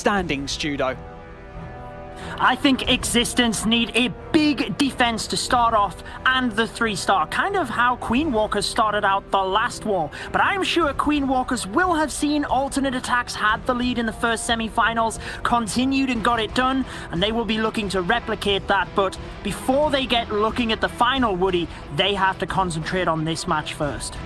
standings, Judo? I think Existence need a big defense to start off and the 3-star, kind of how Queen Walkers started out the last war. But I'm sure Queen Walkers will have seen alternate attacks had the lead in the first semi-finals, continued and got it done, and they will be looking to replicate that. But before they get looking at the final, Woody, they have to concentrate on this match first.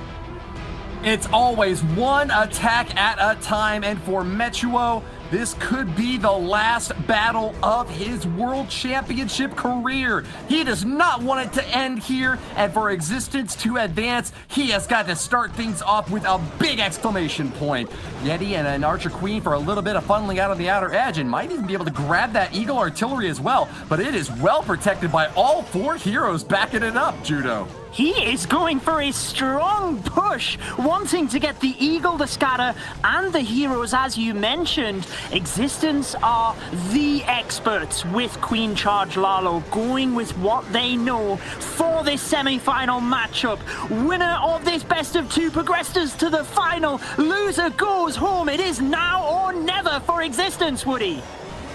It's always one attack at a time, and for Metuo, this could be the last battle of his World Championship career. He does not want it to end here, and for Existence to advance, he has got to start things off with a big exclamation point. Yeti and an Archer Queen for a little bit of funneling out on the outer edge, and might even be able to grab that Eagle Artillery as well, but it is well protected by all 4 heroes backing it up, Judo. He is going for a strong push, wanting to get the Eagle, the Scatter, and the heroes, as you mentioned. Existence are the experts with Queen Charge Lalo, going with what they know for this semi-final matchup. Winner of this best of 2 progresses to the final. Loser goes home. It is now or never for Existence, Woody.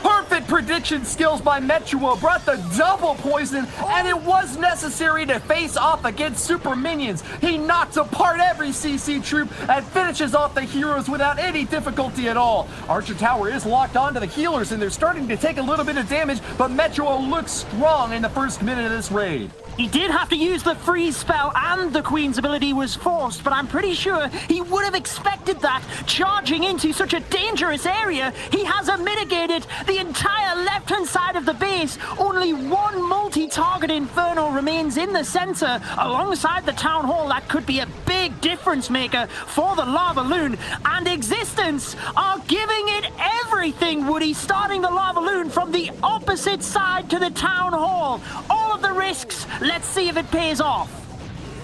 Perfect prediction skills by Metuo brought the double poison, and it was necessary to face off against super minions. He knocks apart every CC troop and finishes off the heroes without any difficulty at all. Archer Tower is locked onto the healers, and they're starting to take a little bit of damage, but Metuo looks strong in the first minute of this raid. He did have to use the freeze spell, and the Queen's ability was forced, but I'm pretty sure he would have expected that. Charging into such a dangerous area, he has mitigated the entire left-hand side of the base. Only one multi-target Inferno remains in the center, alongside the Town Hall. That could be a big difference maker for the Lava Loon, and Existence are giving it everything, Woody, starting the Lava Loon from the opposite side to the Town Hall. All of the risks. Let's see if it pays off.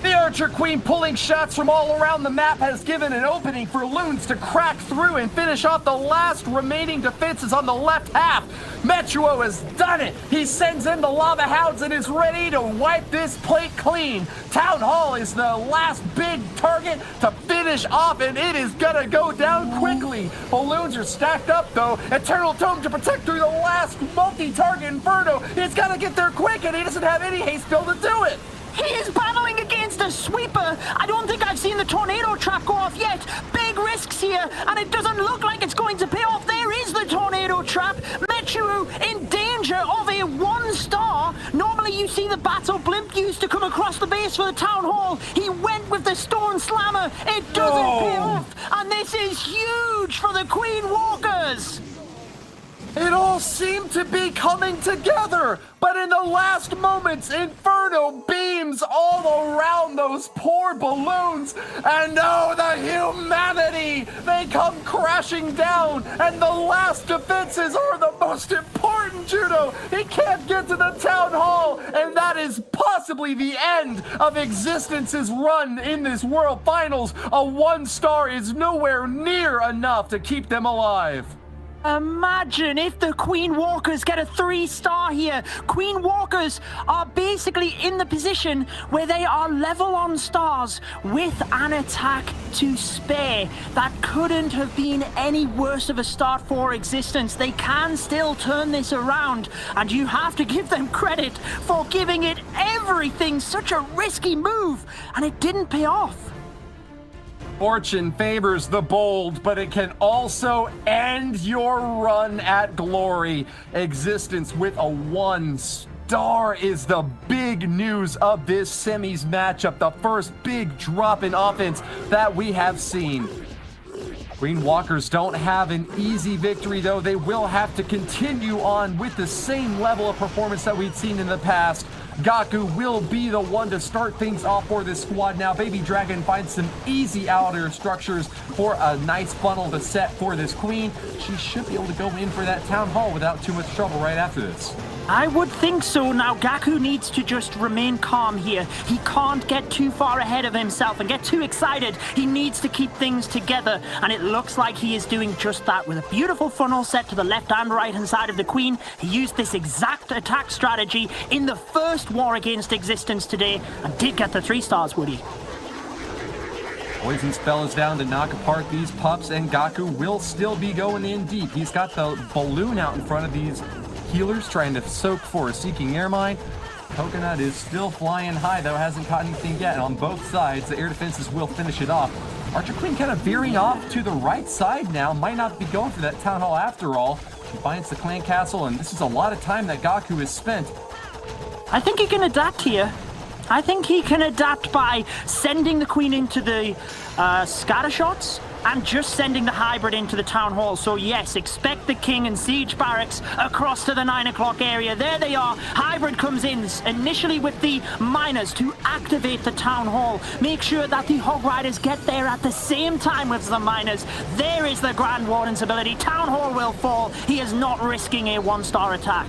The Archer Queen pulling shots from all around the map has given an opening for Loons to crack through and finish off the last remaining defenses on the left half. Metuo has done it. He sends in the Lava Hounds and is ready to wipe this plate clean. Town Hall is the last big target to finish off, and it is gonna go down quickly. Balloons are stacked up though. Eternal Tome to protect through the last multi-target Inferno. He's gotta get there quick, and he doesn't have any haste spell to do it. He is battling against a sweeper. I don't think I've seen the tornado trap go off yet. Big risks here, and it doesn't look like it's going to pay off. There is the tornado trap. Metuo in danger of a 1-star. Normally you see the battle blimp used to come across the base for the Town Hall. He went with the Stone Slammer. It doesn't pay off, and this is huge for the Queen Walkers. It all seemed to be coming together, but in the last moments, Inferno beams all around those poor balloons, and oh, the humanity! They come crashing down, and the last defenses are the most important, Judo! He can't get to the Town Hall, and that is possibly the end of Existence's run in this World Finals. A 1-star is nowhere near enough to keep them alive. Imagine if the Queen Walkers get a 3-star here. Queen Walkers are basically in the position where they are level on stars with an attack to spare. That couldn't have been any worse of a start for Existence. They can still turn this around, and you have to give them credit for giving it everything. Such a risky move, and it didn't pay off. Fortune favors the bold, but it can also end your run at glory. Existence with a 1-star is the big news of this semis matchup. The first big drop in offense that we have seen. Queen Walkers don't have an easy victory, though. They will have to continue on with the same level of performance that we'd seen in the past. Gaku will be the one to start things off for this squad. Now, Baby Dragon finds some easy outer structures for a nice funnel to set for this queen. She should be able to go in for that Town Hall without too much trouble right after this. I would think so. Now, Gaku needs to just remain calm here. He can't get too far ahead of himself and get too excited. He needs to keep things together, and it looks like he is doing just that with a beautiful funnel set to the left and right-hand side of the queen. He used this exact attack strategy in the first war against Existence today and did get the 3 stars, Woody. Poison spell is down to knock apart these pups, and Gaku will still be going in deep. He's got the balloon out in front of these healers, trying to soak for a Seeking Air Mine. Coconut is still flying high, though, hasn't caught anything yet. And on both sides, the air defenses will finish it off. Archer Queen kind of veering off to the right side now. Might not be going for that Town Hall after all. She finds the clan castle, and this is a lot of time that Gaku has spent. I think he can adapt here. I think he can adapt by sending the queen into the scatter shots and just sending the hybrid into the town hall. So yes, expect the king and siege barracks across to the 9 o'clock area. There they are. Hybrid comes in initially with the miners to activate the town hall. Make sure that the hog riders get there at the same time with the miners. There is the Grand Warden's ability. Town hall will fall. He is not risking a 1-star attack.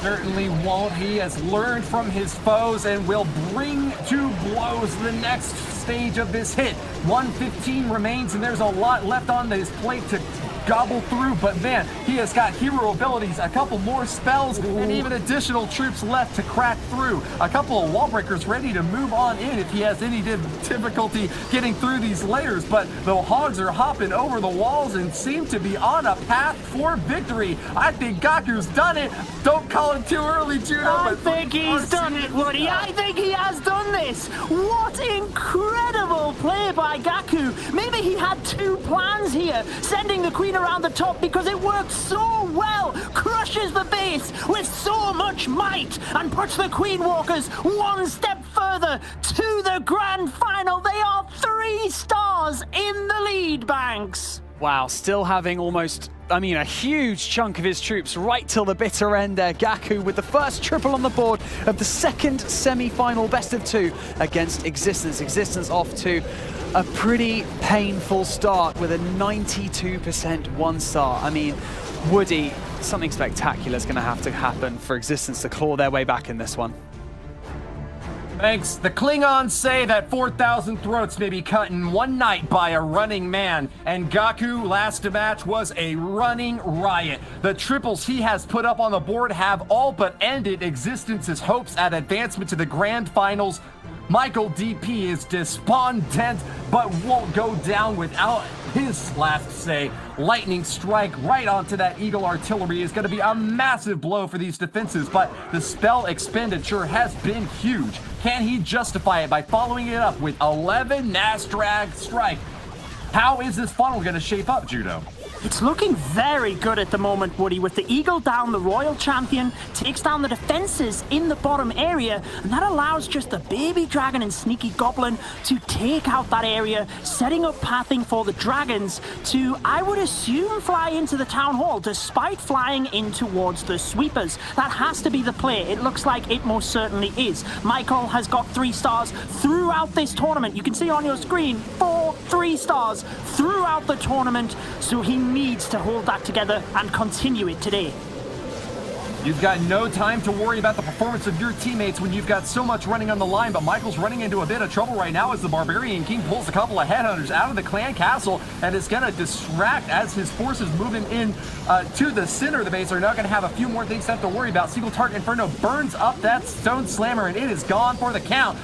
Certainly won't. He has learned from his foes and will bring to blows the next stage of this hit. 115 remains, and there's a lot left on his plate to gobble through, but man, he has got hero abilities, a couple more spells, and even additional troops left to crack through. A couple of wall breakers ready to move on in if he has any difficulty getting through these layers, but the hogs are hopping over the walls and seem to be on a path for victory. I think Gaku's done it. Don't call it too early, Judo. I think he's done it, Woody. I think he has done this. What incredible play by Gaku. Maybe he had 2 plans here, sending the queen around the top because it worked so well, crushes the base with so much might, and puts the Queen Walkers 1 step further to the grand final. They are 3 stars in the lead, Banks. Wow, still having almost, a huge chunk of his troops right till the bitter end there. Gaku with the first triple on the board of the second semi-final best of 2 against Existence. Existence off to a pretty painful start with a 92% 1-star. Woody, something spectacular is going to have to happen for Existence to claw their way back in this one. Thanks. The Klingons say that 4,000 throats may be cut in one night by a running man, and Gaku last match was a running riot. The triples he has put up on the board have all but ended Existence's hopes at advancement to the grand finals. Michael DP is despondent, but won't go down without his last say. Lightning strike right onto that Eagle artillery is going to be a massive blow for these defenses, but the spell expenditure has been huge. Can he justify it by following it up with 11 Nastrag strike? How is this funnel going to shape up, Judo? It's looking very good at the moment, Woody, with the Eagle down, the Royal Champion takes down the defenses in the bottom area, and that allows just the Baby Dragon and Sneaky Goblin to take out that area, setting up pathing for the Dragons to, I would assume, fly into the Town Hall, despite flying in towards the Sweepers. That has to be the play. It looks like it most certainly is. Michael has got 3 stars throughout this tournament. You can see on your screen, 3 stars throughout the tournament, so he needs to hold that together and continue it today. You've got no time to worry about the performance of your teammates when you've got so much running on the line, but Michael's running into a bit of trouble right now as the Barbarian King pulls a couple of headhunters out of the clan castle and is going to distract as his forces moving in to the center of the base. Are now going to have a few more things to have to worry about. Single target Inferno burns up that Stone Slammer, and it is gone for the count.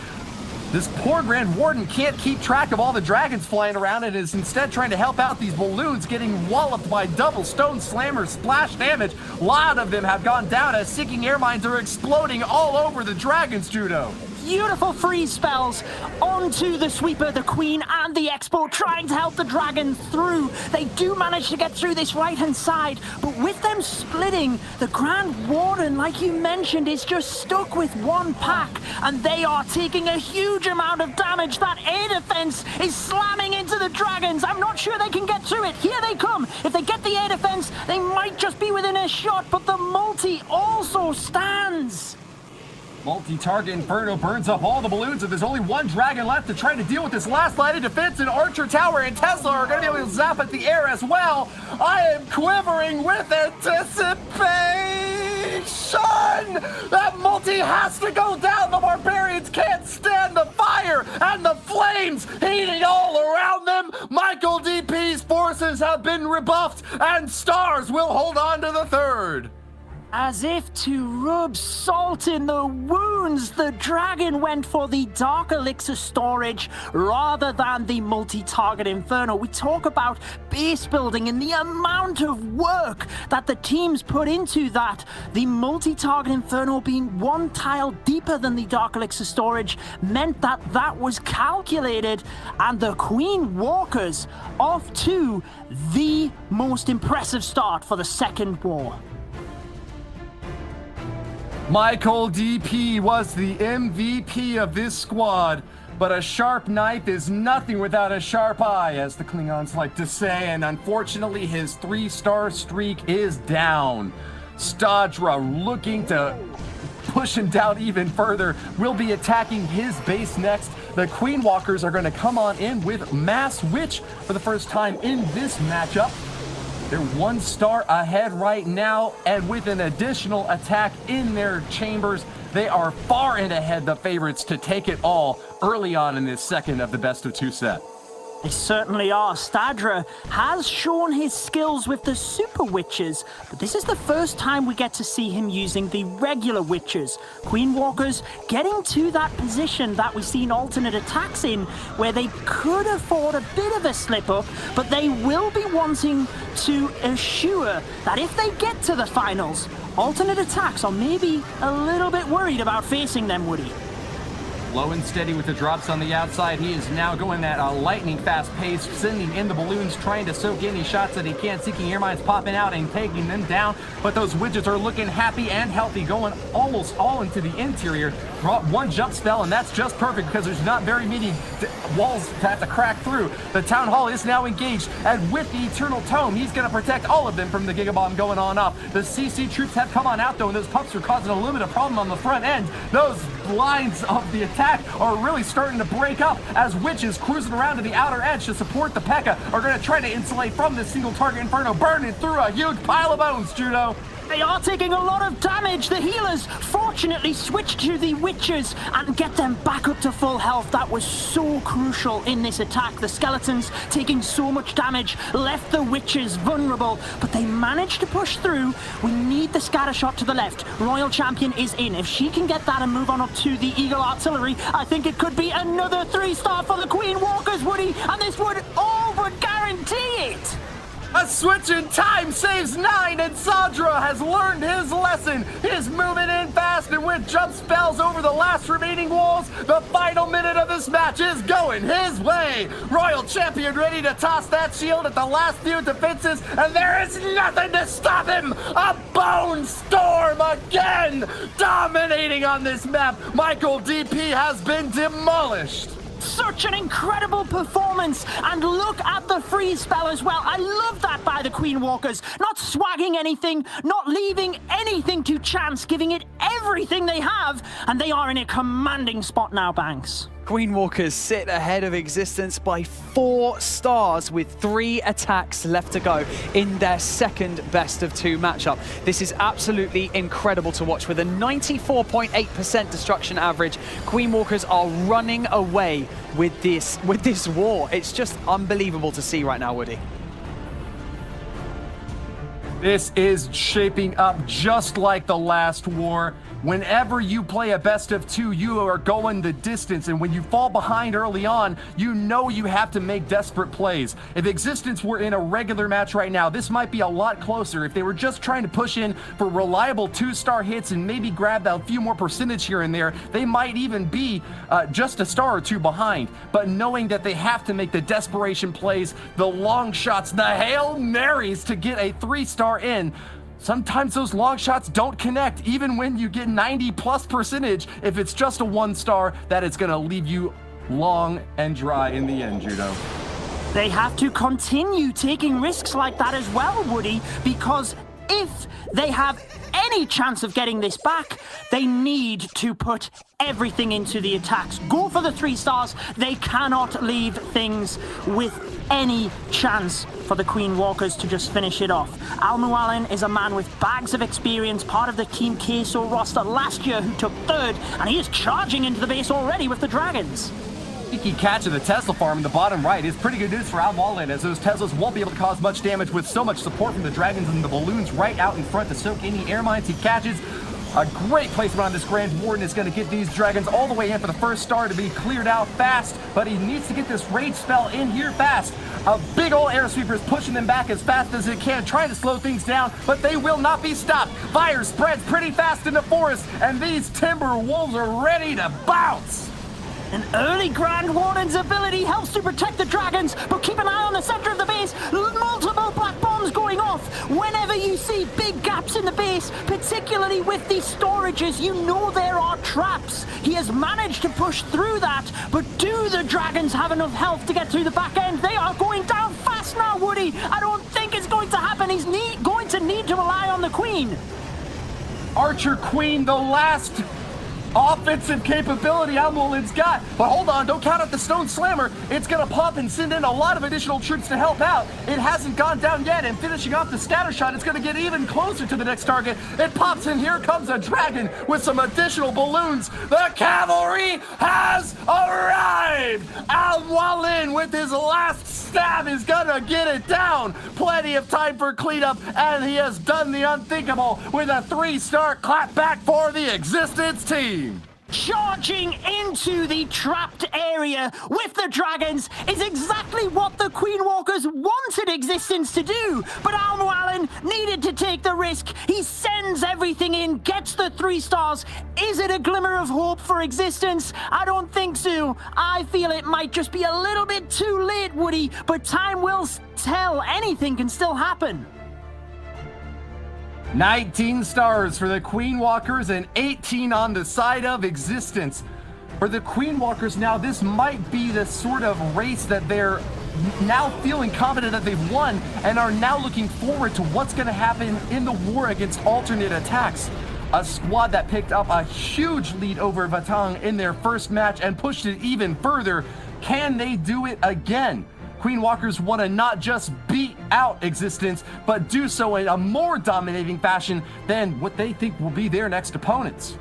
This poor Grand Warden can't keep track of all the dragons flying around and is instead trying to help out these balloons getting walloped by double Stone Slammer splash damage. A lot of them have gone down as Seeking Air Mines are exploding all over the dragons, Judo. Beautiful freeze spells onto the Sweeper, the Queen, and the Expo, trying to help the Dragon through. They do manage to get through this right-hand side, but with them splitting, the Grand Warden, like you mentioned, is just stuck with 1 pack, and they are taking a huge amount of damage. That air defense is slamming into the Dragons. I'm not sure they can get through it. Here they come. If they get the air defense, they might just be within a shot, but the multi also stands. Multi-target Inferno burns up all the balloons, and there's only 1 dragon left to try to deal with this last line of defense, and Archer Tower and Tesla are going to be able to zap at the air as well. I am quivering with anticipation! That multi has to go down! The Barbarians can't stand the fire and the flames heating all around them! Michael DP's forces have been rebuffed, and Stars will hold on to the 3rd. As if to rub salt in the wounds, the Dragon went for the Dark Elixir storage rather than the multi-target Inferno. We talk about base building and the amount of work that the teams put into that. The multi-target Inferno being one tile deeper than the Dark Elixir storage meant that that was calculated, and the Queen Walkers off to the most impressive start for the second war. Michael DP was the MVP of this squad, but a sharp knife is nothing without a sharp eye, as the Klingons like to say, and unfortunately his 3-star streak is down. Stadra, looking to push him down even further, will be attacking his base next. The Queen Walkers are going to come on in with Mass Witch for the first time in this matchup. They're 1 star ahead right now, and with an additional attack in their chambers, they are far and ahead the favorites to take it all early on in this second of the best of 2 set. They certainly are. Stadra has shown his skills with the Super Witches, but this is the first time we get to see him using the regular Witches. Queen Walkers getting to that position that we've seen alternate attacks in, where they could afford a bit of a slip up, but they will be wanting to assure that if they get to the finals, alternate attacks are maybe a little bit worried about facing them, Woody. Low and steady with the drops on the outside. He is now going at a lightning fast pace, sending in the balloons, trying to soak any shots that he can, seeking air mines popping out and taking them down. But those widgets are looking happy and healthy, going almost all into the interior. Brought 1 jump spell, and that's just perfect because there's not very many walls to have to crack through. The Town Hall is now engaged, and with the Eternal Tome, he's going to protect all of them from the Gigabomb going on up. The CC troops have come on out, though, and those pumps are causing a little bit of problem on the front end. Those lines of the attack are really starting to break up as Witches cruising around to the outer edge to support the P.E.K.K.A. are going to try to insulate from this single target Inferno, burning through a huge pile of bones, Judo. They are taking a lot of damage. The healers fortunately switch to the Witches and get them back up to full health. That was so crucial in this attack. The skeletons taking so much damage left the Witches vulnerable, but they managed to push through. We need the scatter shot to the left. Royal Champion is in. If she can get that and move on up to the Eagle Artillery, I think it could be another 3-star for the Queen Walkers, Woody, and this would guarantee it. A switch in time saves 9, and Sadra has learned his lesson. He's moving in fast, and with jump spells over the last remaining walls, the final minute of this match is going his way. Royal Champion ready to toss that shield at the last few defenses, and there is nothing to stop him. A Bone Storm again, dominating on this map. Michael DP has been demolished. Such an incredible performance, and look at the freeze spell as well. I love that by the Queen Walkers, not swagging anything, not leaving anything to chance, giving it everything they have, and they are in a commanding spot now, Banks. Queen Walkers sit ahead of Existence by 4 stars with 3 attacks left to go in their second best of 2 matchup. This is absolutely incredible to watch. With a 94.8% destruction average, Queen Walkers are running away with this war. It's just unbelievable to see right now, Woody. This is shaping up just like the last war. Whenever you play a best of 2, you are going the distance, and when you fall behind early on, you know you have to make desperate plays. If Existence were in a regular match right now, this might be a lot closer. If they were just trying to push in for reliable 2-star hits and maybe grab a few more percentage here and there, they might even be just a star or 2 behind. But knowing that they have to make the desperation plays, the long shots, the Hail Marys to get a 3-star in, sometimes those long shots don't connect, even when you get 90+%. If it's just a 1-star, that is going to leave you long and dry in the end, Judo. They have to continue taking risks like that as well, Woody, because if they have any chance of getting this back, they need to put everything into the attacks. Go for the 3 stars. They cannot leave things with any chance for the Queen Walkers to just finish it off. Al-Mualin is a man with bags of experience, part of the Team Queso roster last year who took 3rd, and he is charging into the base already with the Dragons. Sneaky catch of the Tesla farm in the bottom right is pretty good news for Al Mullen, as those Teslas won't be able to cause much damage with so much support from the Dragons and the balloons right out in front to soak any air mines he catches. A great placement on this Grand Warden is going to get these Dragons all the way in for the first star to be cleared out fast, but he needs to get this Rage spell in here fast. A big old air sweeper is pushing them back as fast as it can, trying to slow things down, but they will not be stopped. Fire spreads pretty fast in the forest, and these Timber Wolves are ready to bounce. An early Grand Warden's ability helps to protect the Dragons, but keep an eye on the center of the base. Multiple black bombs going off. Whenever you see big gaps in the base, particularly with these storages, you know there are traps. He has managed to push through that, but do the Dragons have enough health to get through the back end? They are going down fast now, Woody. I don't think it's going to happen. He's going to need to rely on the Queen. Archer Queen, the last offensive capability Al Mullen's got. But hold on, don't count out the Stone Slammer. It's going to pop and send in a lot of additional troops to help out. It hasn't gone down yet, and finishing off the scatter shot, it's going to get even closer to the next target. It pops in. Here comes a Dragon with some additional balloons. The cavalry has arrived. Al Mullen with his last stab is going to get it down. Plenty of time for cleanup, and he has done the unthinkable with a 3-star clap back for the Existence team. Charging into the trapped area with the Dragons is exactly what the Queen Walkers wanted Existence to do. But Al Mullen needed to take the risk. He sends everything in, gets the 3 stars. Is it a glimmer of hope for Existence? I don't think so. I feel it might just be a little bit too late, Woody, but time will tell. Anything can still happen. 19 stars for the Queen Walkers and 18 on the side of Existence. For the Queen Walkers now, this might be the sort of race that they're now feeling confident that they've won and are now looking forward to what's going to happen in the war against alternate attacks. A squad that picked up a huge lead over Vatang in their first match and pushed it even further. Can they do it again? Queen Walkers want to not just beat out Existence, but do so in a more dominating fashion than what they think will be their next opponents.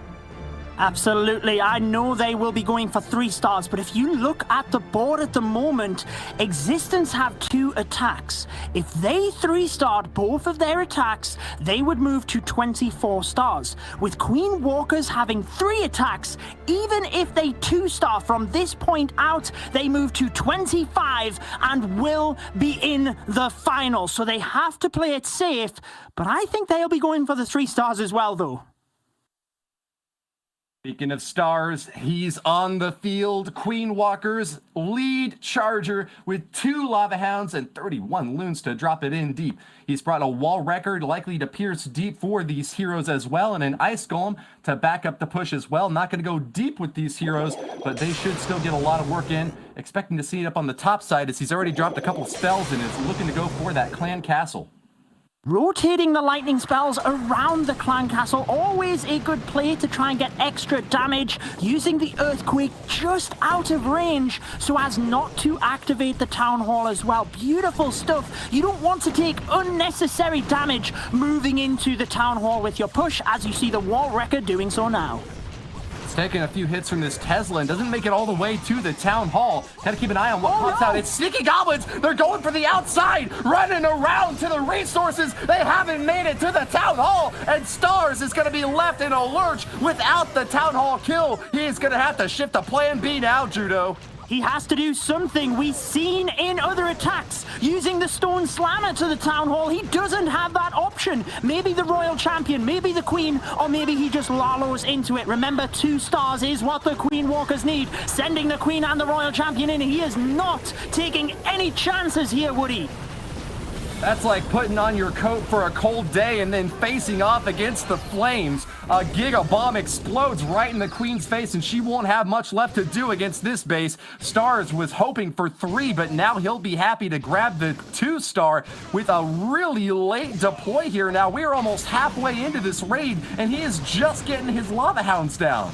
Absolutely. I know they will be going for 3 stars, but if you look at the board at the moment, Existence have 2 attacks. If they 3-starred both of their attacks, they would move to 24 stars. With Queen Walkers having 3 attacks, even if they 2-star from this point out, they move to 25 and will be in the final. So they have to play it safe, but I think they'll be going for the 3 stars as well, though. Speaking of stars, he's on the field. Queen Walkers lead charger with 2 Lava Hounds and 31 loons to drop it in deep. He's brought a wall record, likely to pierce deep for these heroes as well, and an Ice Golem to back up the push as well. Not going to go deep with these heroes, but they should still get a lot of work in. Expecting to see it up on the top side as he's already dropped a couple spells and is looking to go for that clan castle. Rotating the lightning spells around the clan castle, always a good play to try and get extra damage, using the earthquake just out of range so as not to activate the town hall as well. Beautiful stuff. You don't want to take unnecessary damage moving into the town hall with your push, as you see the wall wrecker doing so now. Taking a few hits from this Tesla and doesn't make it all the way to the town hall. Gotta keep an eye on what pops out. It's sneaky goblins. They're going for the outside, running around to the resources. They haven't made it to the town hall, and Stars is gonna be left in a lurch without the town hall kill. He is gonna have to shift to plan B now, Judo. He has to do something. We've seen in other attacks using the Stone Slammer to the Town Hall. He doesn't have that option. Maybe the Royal Champion, maybe the Queen, or maybe he just lollows into it. Remember, 2 stars is what the Queen Walkers need. Sending the Queen and the Royal Champion in. He is not taking any chances here, Woody. That's like putting on your coat for a cold day and then facing off against the flames. A Giga Bomb explodes right in the Queen's face, and she won't have much left to do against this base. Stars was hoping for 3, but now he'll be happy to grab the 2-star with a really late deploy here. Now we're almost halfway into this raid, and he is just getting his Lava Hounds down.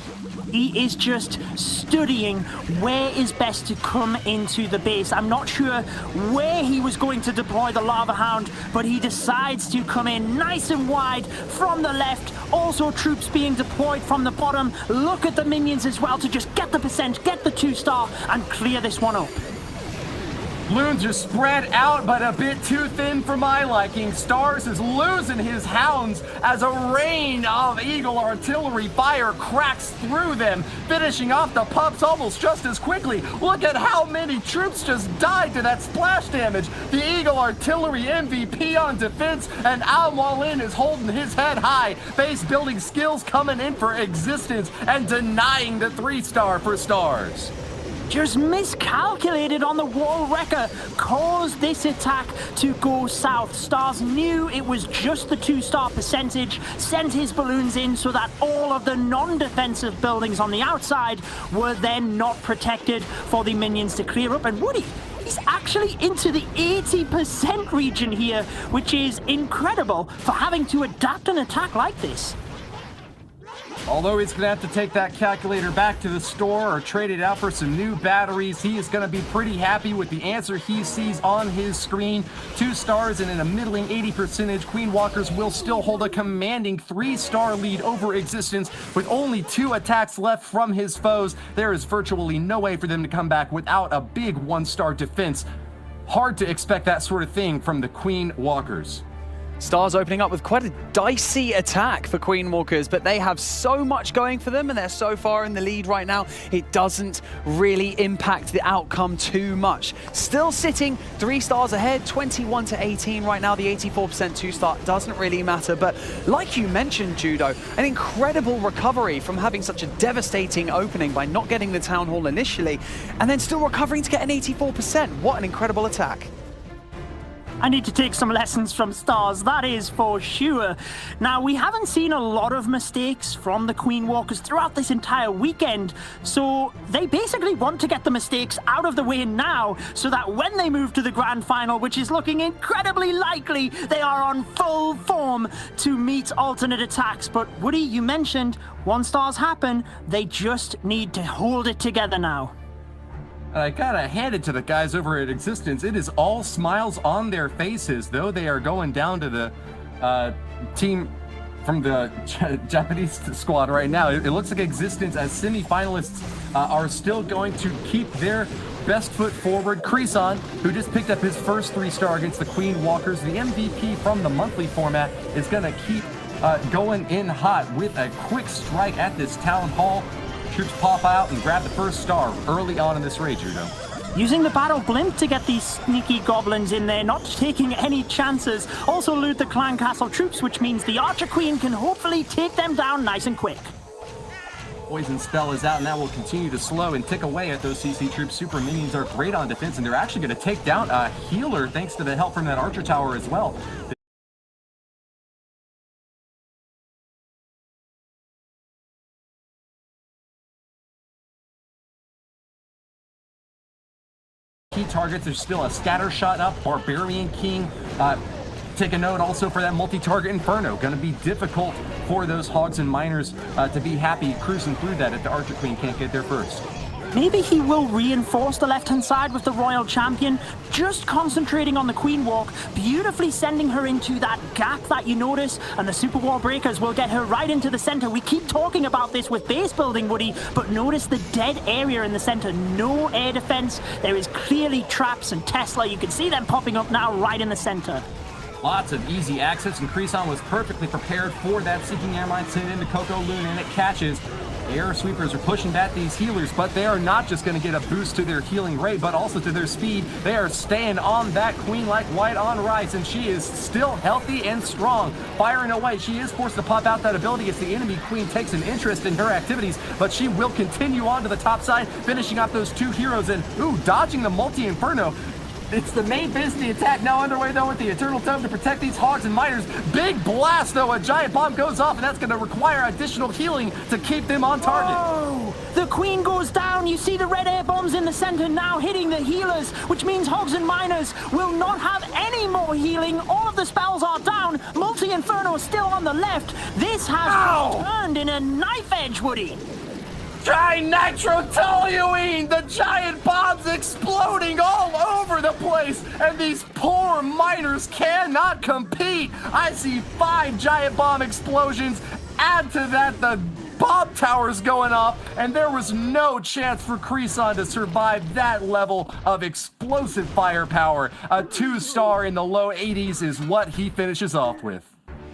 He is just studying where is best to come into the base. I'm not sure where he was going to deploy the Lava Hound, but he decides to come in nice and wide from the left. Also troops being deployed from the bottom. Look at the minions as well to just get the percent, get the 2-star, and clear this one up. Loons are spread out, but a bit too thin for my liking. Stars is losing his hounds as a rain of Eagle artillery fire cracks through them, finishing off the pups almost just as quickly. Look at how many troops just died to that splash damage. The Eagle artillery MVP on defense, and Al-Mualin is holding his head high. Base building skills coming in for existence and denying the 3-star for Stars. Just miscalculated on the wall wrecker, caused this attack to go south. Stars knew it was just the 2-star percentage, sent his balloons in so that all of the non-defensive buildings on the outside were then not protected for the minions to clear up. And Woody, he's actually into the 80% region here, which is incredible for having to adapt an attack like this. Although he's going to have to take that calculator back to the store or trade it out for some new batteries, he is going to be pretty happy with the answer he sees on his screen. 2 stars and in a middling 80%. Queen Walkers will still hold a commanding 3-star lead over Existence with only 2 attacks left from his foes. There is virtually no way for them to come back without a big 1-star defense. Hard to expect that sort of thing from the Queen Walkers. Stars opening up with quite a dicey attack for Queen Walkers, but they have so much going for them and they're so far in the lead right now, it doesn't really impact the outcome too much. Still sitting 3 stars ahead, 21 to 18 right now. The 84% 2-star doesn't really matter, but like you mentioned, Judo, an incredible recovery from having such a devastating opening by not getting the Town Hall initially, and then still recovering to get an 84%. What an incredible attack. I need to take some lessons from Stars, that is for sure. Now, we haven't seen a lot of mistakes from the Queen Walkers throughout this entire weekend, so they basically want to get the mistakes out of the way now, so that when they move to the grand final, which is looking incredibly likely, they are on full form to meet alternate attacks. But Woody, you mentioned 1-stars happen, they just need to hold it together now. I gotta hand it to the guys over at Existence. It is all smiles on their faces, though they are going down to the team from the Japanese squad right now. It looks like Existence as semi-finalists are still going to keep their best foot forward. Creason, who just picked up his first 3-star against the Queen Walkers, the MVP from the monthly format, is gonna keep going in hot with a quick strike at this Town Hall. Troops pop out and grab the first star early on in this raid, Judo. Using the battle blimp to get these sneaky goblins in there, not taking any chances. Also loot the clan castle troops, which means the Archer Queen can hopefully take them down nice and quick. Poison spell is out, and that will continue to slow and tick away at those CC troops. Super minions are great on defense, and they're actually going to take down a healer thanks to the help from that Archer Tower as well. Key targets, there's still a scatter shot up, Barbarian King. Take a note also for that multi-target Inferno. Going to be difficult for those Hogs and Miners to be happy cruising through that if the Archer Queen can't get there first. Maybe he will reinforce the left-hand side with the Royal Champion, just concentrating on the Queen Walk, beautifully sending her into that gap that you notice, and the Super Wall Breakers will get her right into the center. We keep talking about this with base building, Woody, but notice the dead area in the center. No air defense. There is clearly traps and Tesla. You can see them popping up now right in the center. Lots of easy access, and Creason was perfectly prepared for that Seeking Airmine sent into Coco Loon, and it catches. Air sweepers are pushing at these healers, but they are not just going to get a boost to their healing rate, but also to their speed. They are staying on that queen like white on rice, and she is still healthy and strong. Firing away, she is forced to pop out that ability as the enemy queen takes an interest in her activities, but she will continue on to the top side, finishing off those 2 heroes and, dodging the multi-inferno. It's the main phase of the attack now underway, though, with the Eternal Tome to protect these Hogs and Miners. Big blast, though. A giant bomb goes off, and that's going to require additional healing to keep them on target. Whoa! The Queen goes down. You see the red air bombs in the center now hitting the healers, which means Hogs and Miners will not have any more healing. All of the spells are down. Multi-Inferno is still on the left. This has turned in a knife edge, Woody. Nitrotoluene! The giant bombs exploding all over the place, and these poor miners cannot compete. I see 5 giant bomb explosions. Add to that the bomb towers going off, and there was no chance for Kreeson to survive that level of explosive firepower. A 2-star in the low 80s is what he finishes off with.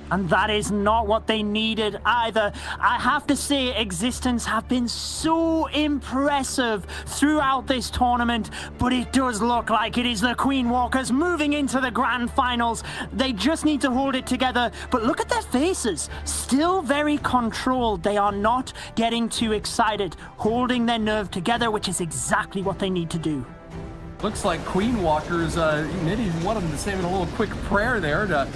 And that is not what they needed either. I have to say, Existence have been so impressive throughout this tournament, but it does look like it is the Queen Walkers moving into the grand finals. They just need to hold it together, but look at their faces. Still very controlled. They are not getting too excited, holding their nerve together, which is exactly what they need to do. Looks like Queen Walkers, maybe one of them is saving a little quick prayer there to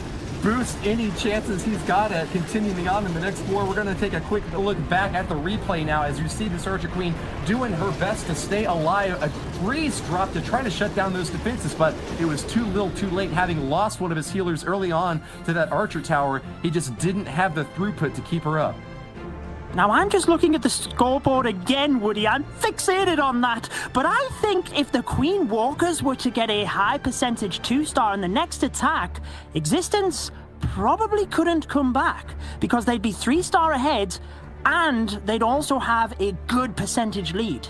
boost any chances he's got at continuing on in the next 4. We're going to take a quick look back at the replay now as you see this Archer Queen doing her best to stay alive. A freeze drop to try to shut down those defenses, but it was too little too late. Having lost one of his healers early on to that Archer tower, he just didn't have the throughput to keep her up. Now, I'm just looking at the scoreboard again, Woody. I'm fixated on that. But I think if the Queen Walkers were to get a high percentage 2-star in the next attack, Existence probably couldn't come back because they'd be 3-star ahead and they'd also have a good percentage lead.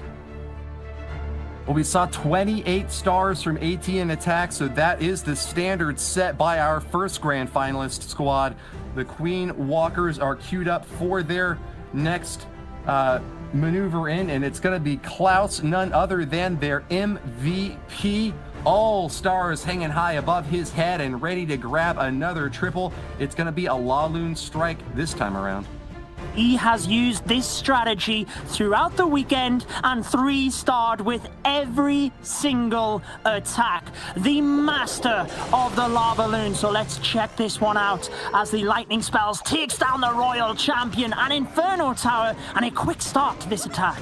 Well, we saw 28 stars from ATN attack, so that is the standard set by our first grand finalist squad. The Queen Walkers are queued up for their next maneuver in, and it's going to be Klaus, none other than their MVP. All stars hanging high above his head and ready to grab another triple. It's going to be a Laloon strike this time around. He has used this strategy throughout the weekend and 3-starred with every single attack. The master of the lava loon. So let's check this one out as the lightning spells takes down the royal champion, an inferno tower, and a quick start to this attack.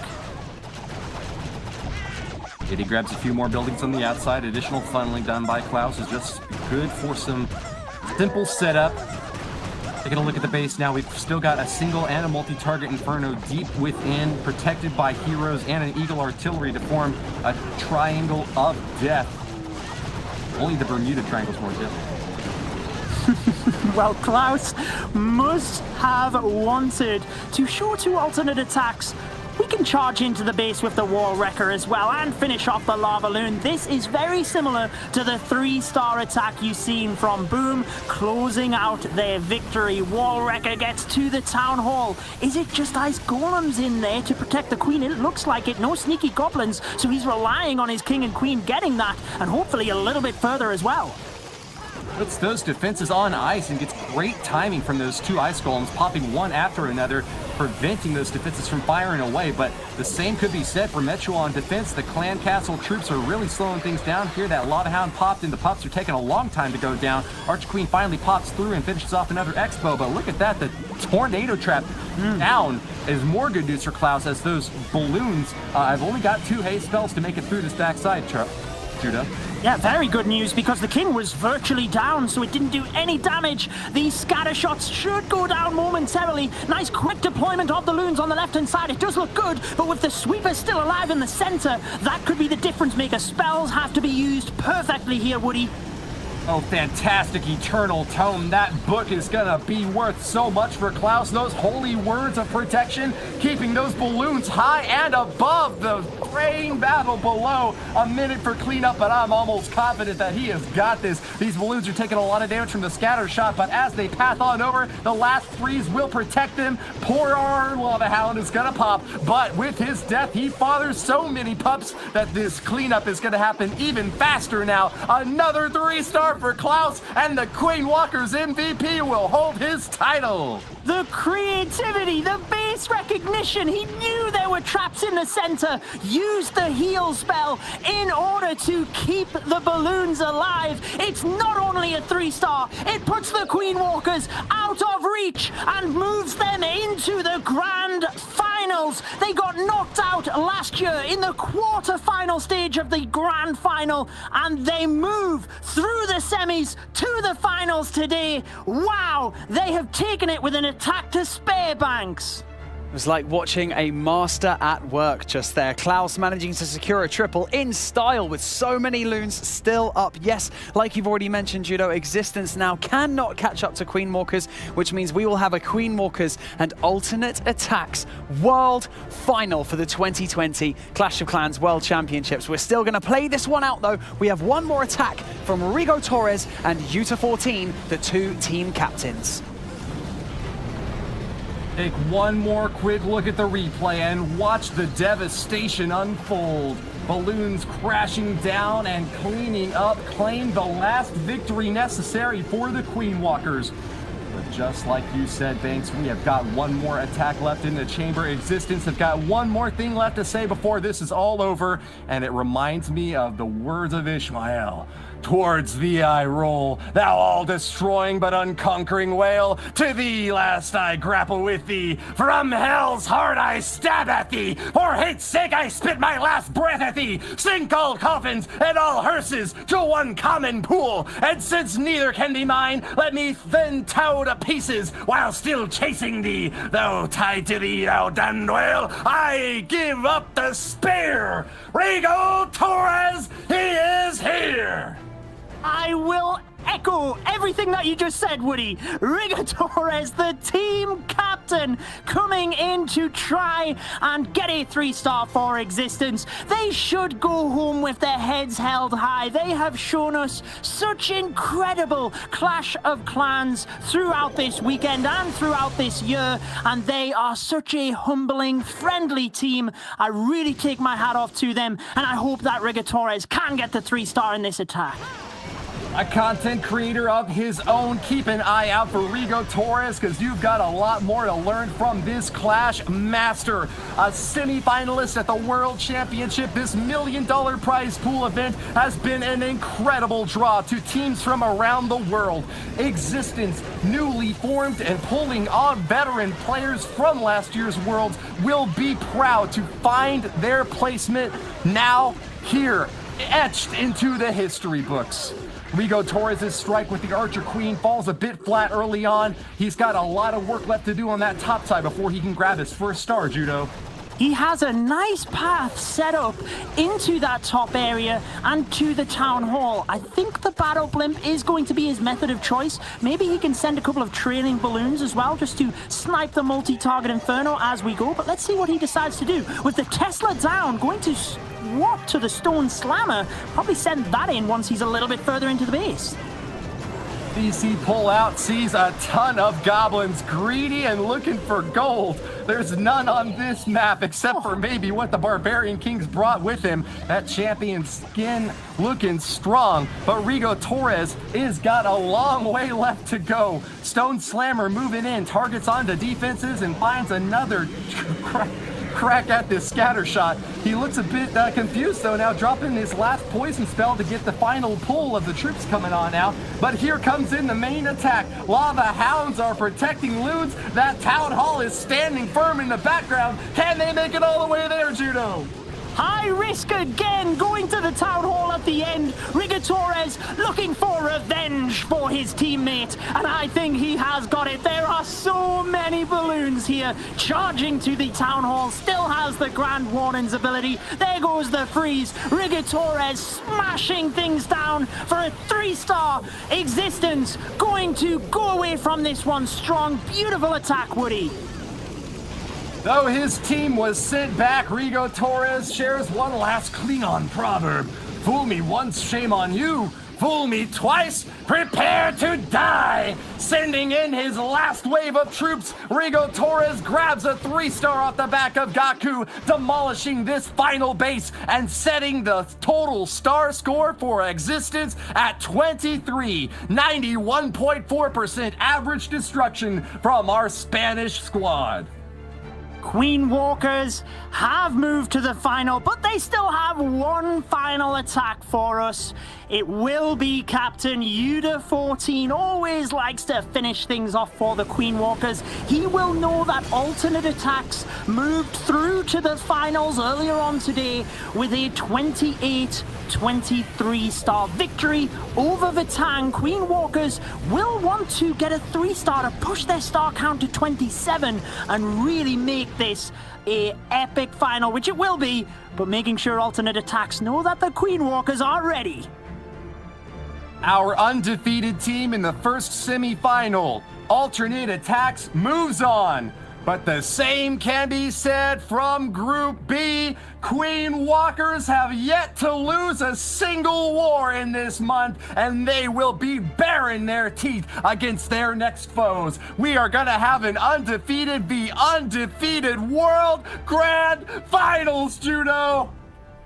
He grabs a few more buildings on the outside. Additional funneling done by Klaus is just good for some simple setup. Taking a look at the base now, we've still got a single and a multi-target Inferno deep within, protected by heroes and an Eagle artillery to form a triangle of death. Only the Bermuda Triangle's more deadly. Well, Klaus must have wanted to show 2 alternate attacks. We can charge into the base with the Wall Wrecker as well and finish off the Lava Loon. This is very similar to the 3-star attack you've seen from Boom, closing out their victory. Wall Wrecker gets to the Town Hall. Is it just Ice Golems in there to protect the Queen? It looks like it. No sneaky goblins, so he's relying on his King and Queen getting that, and hopefully a little bit further as well. Puts those defenses on ice and gets great timing from those 2 Ice Golems, popping one after another, preventing those defenses from firing away. But the same could be said for Metro on defense. The Clan Castle troops are really slowing things down here. That Lava Hound popped, and the pups are taking a long time to go down. Archer Queen finally pops through and finishes off another Expo, but look at that, the Tornado Trap down is more good news for Klaus, as those balloons, I've only got 2 haste spells to make it through this backside, Judah. Yeah, very good news, because the King was virtually down, so it didn't do any damage. These scatter shots should go down momentarily. Nice quick deployment of the loons on the left-hand side. It does look good, but with the sweeper still alive in the center, that could be the difference maker. Spells have to be used perfectly here, Woody. Oh, fantastic Eternal Tome. That book is gonna be worth so much for Klaus. Those holy words of protection, keeping those balloons high and above the rain battle below. A minute for cleanup, but I'm almost confident that he has got this. These balloons are taking a lot of damage from the scatter shot, but as they path on over, the last freeze will protect them. Poor our Lava Hound is gonna pop, but with his death, he fathers so many pups that this cleanup is gonna happen even faster now. Another 3-star for Klaus, and the Queen Walker's MVP will hold his title. The creativity, the base recognition. He knew there were traps in the center. Used the heal spell in order to keep the balloons alive. It's not only a 3-star, it puts the Queen Walkers out of reach and moves them into the grand finals. They got knocked out last year in the quarter-final stage of the grand final, and they move through the semis to the finals today. Wow, they have taken it with an attack to spare, Banks. It was like watching a master at work just there. Klaus managing to secure a triple in style with so many loons still up. Yes, like you've already mentioned, Judo, Existence now cannot catch up to Queen Walkers, which means we will have a Queen Walkers and Alternate Attacks World Final for the 2020 Clash of Clans World Championships. We're still going to play this one out, though. We have one more attack from Rigo Torres and Yuta14, the two team captains. Take one more quick look at the replay and watch the devastation unfold. Balloons crashing down and cleaning up claim the last victory necessary for the Queen Walkers. But just like you said, Banks, we have got one more attack left in the chamber. Existence have got one more thing left to say before this is all over, and it reminds me of the words of Ishmael. Towards thee I roll, thou all-destroying but unconquering whale. To thee last I grapple with thee. From hell's heart I stab at thee. For hate's sake I spit my last breath at thee. Sink all coffins and all hearses to one common pool. And since neither can be mine, let me then tow to pieces while still chasing thee. Though tied to thee, thou damned whale, I give up the spear. Rigo Torres, he is here. I will echo everything that you just said, Woody. Rigo Torres, the team captain, coming in to try and get a 3-star for Existence. They should go home with their heads held high. They have shown us such incredible Clash of Clans throughout this weekend and throughout this year, and they are such a humbling, friendly team. I really take my hat off to them, and I hope that Rigo Torres can get the 3-star in this attack. A content creator of his own, keep an eye out for Rigo Torres, because you've got a lot more to learn from this Clash master. A semi-finalist at the World Championship, this $1 million prize pool event has been an incredible draw to teams from around the world. Existence, newly formed and pulling on veteran players from last year's Worlds, will be proud to find their placement now here, etched into the history books. Rigo Torres' strike with the Archer Queen falls a bit flat early on. He's got a lot of work left to do on that top side before he can grab his first star, Judo. He has a nice path set up into that top area and to the town hall. I think the battle blimp is going to be his method of choice. Maybe he can send a couple of trailing balloons as well, just to snipe the multi-target Inferno as we go. But let's see what he decides to do. With the Tesla down, going to swap to the Stone Slammer. Probably send that in once he's a little bit further into the base. DC pull out, sees a ton of goblins greedy and looking for gold. There's none on this map except for maybe what the Barbarian Kings brought with him. That champion skin looking strong, but Rigo Torres is got a long way left to go. Stone Slammer moving in, targets onto defenses and finds another crack at this scatter shot. He looks a bit confused though now, dropping his last poison spell to get the final pull of the troops coming on now. But here comes in the main attack. Lava Hounds are protecting loons. That town hall is standing firm in the background. Can they make it all the way there, Judo? High risk again, going to the town hall at the end. Rigo Torres looking for revenge for his teammate, and I think he has got it. There are so many balloons here. Charging to the town hall, still has the Grand Warden's ability. There goes the freeze. Rigo Torres smashing things down for a 3-star. Existence going to go away from this one strong. Beautiful attack, Woody. Though his team was sent back, Rigo Torres shares one last Klingon proverb. Fool me once, shame on you. Fool me twice, prepare to die. Sending in his last wave of troops, Rigo Torres grabs a 3-star off the back of Gaku, demolishing this final base and setting the total star score for Existence at 23, 91.4% average destruction from our Spanish squad. Queen Walkers have moved to the final, but they still have one final attack for us. It will be Captain Yuta14. Always likes to finish things off for the Queen Walkers. He will know that alternate attacks moved through to the finals earlier on today with a 28-23-star victory over Vitang. Queen Walkers will want to get a 3-star to push their star count to 27 and really make make this a epic final, which it will be, but making sure alternate attacks know that the Queen Walkers are ready. Our undefeated team in the first semi-final, alternate attacks, moves on. But the same can be said from Group B. Queen Walkers have yet to lose a single war in this month, and they will be baring their teeth against their next foes. We are going to have an undefeated v undefeated World Grand Finals, Judo!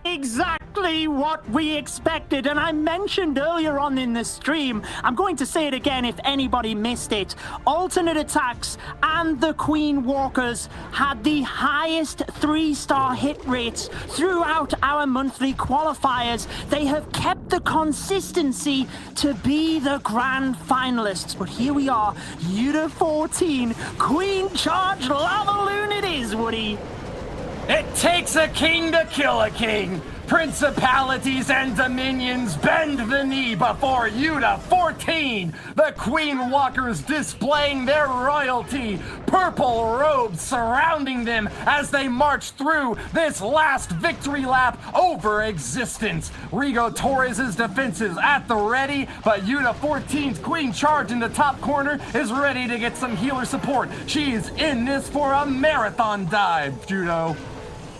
Exactly what we expected, and I mentioned earlier on in the stream, I'm going to say it again if anybody missed it, alternate attacks and the Queen Walkers had the highest 3-star hit rates throughout our monthly qualifiers. They have kept the consistency to be the grand finalists, but here we are, Yuta 14, Queen Charge Lava Loon it is, Woody. It takes a king to kill a king. Principalities and dominions bend the knee before Yuta 14. The Queen Walkers displaying their royalty. Purple robes surrounding them as they march through this last victory lap over existence. Rigo Torres' defenses at the ready, but Yuta 14's Queen Charge in the top corner is ready to get some healer support. She's in this for a marathon dive, Judo.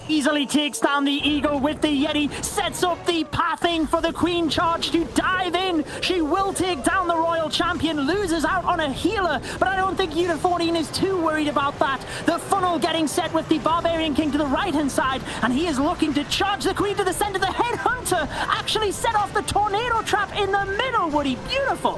Easily takes down the Eagle with the Yeti, sets up the pathing for the Queen Charge to dive in. She will take down the Royal Champion, loses out on a healer, but I don't think Yuta 14 is too worried about that. The funnel getting set with the Barbarian King to the right-hand side, and he is looking to charge the Queen to the center. The Headhunter actually set off the Tornado Trap in the middle, Woody. Beautiful.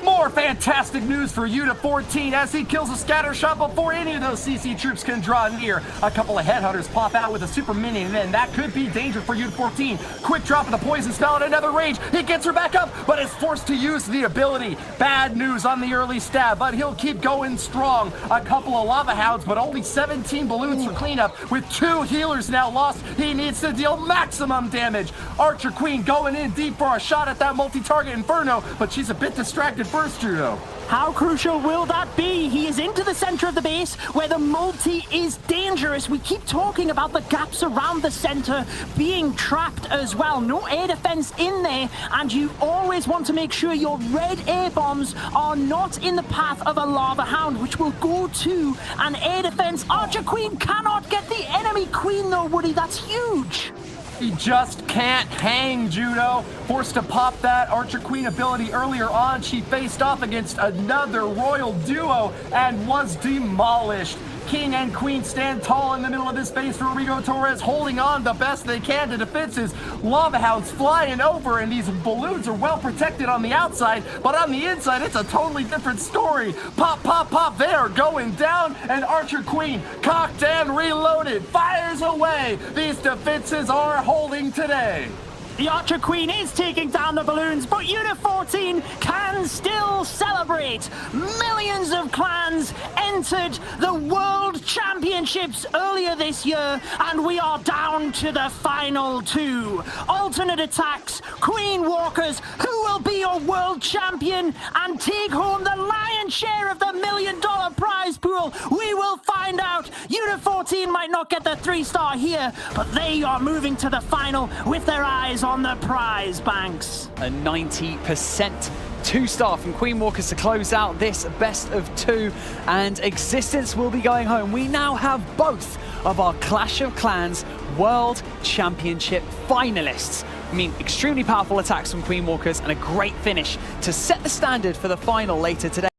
More fantastic news for Yuta 14 as he kills a scatter shot before any of those CC troops can draw near. A couple of headhunters pop out with a super minion, and then that could be danger for Yuta 14. Quick drop of the poison spell at another range. He gets her back up, but is forced to use the ability. Bad news on the early stab, but he'll keep going strong. A couple of lava hounds, but only 17 balloons for cleanup. With 2 healers now lost, he needs to deal maximum damage. Archer Queen going in deep for a shot at that multi-target Inferno, but she's a bit distracted first, Judo. How crucial will that be? He is into the center of the base where the multi is dangerous. We keep talking about the gaps around the center being trapped as well. No air defense in there, and you always want to make sure your red air bombs are not in the path of a lava hound, which will go to an air defense. Archer Queen cannot get the enemy queen though, Woody. That's huge. He just can't hang, Judo. Forced to pop that Archer Queen ability earlier on, she faced off against another royal duo and was demolished. King and Queen stand tall in the middle of this base for Rigo Torres, holding on the best they can to defenses. Lava hounds flying over, and these balloons are well protected on the outside, but on the inside, it's a totally different story. Pop, pop, pop, they are going down, and Archer Queen, cocked and reloaded, fires away. These defenses are holding today. The Archer Queen is taking down the balloons, but Yuta 14 can still celebrate. Millions of clans entered the World Championships earlier this year, and we are down to the final 2. Alternate attacks, Queen Walkers, who will be your world champion and take home the lion's share of the $1 million prize pool? We will find out. Yuta 14 might not get the 3-star here, but they are moving to the final with their eyes on the prize banks. A 90% 2-star from Queen Walkers to close out this best of 2, and Existence will be going home. We now have both of our Clash of Clans World Championship finalists. I mean, extremely powerful attacks from Queen Walkers and a great finish to set the standard for the final later today.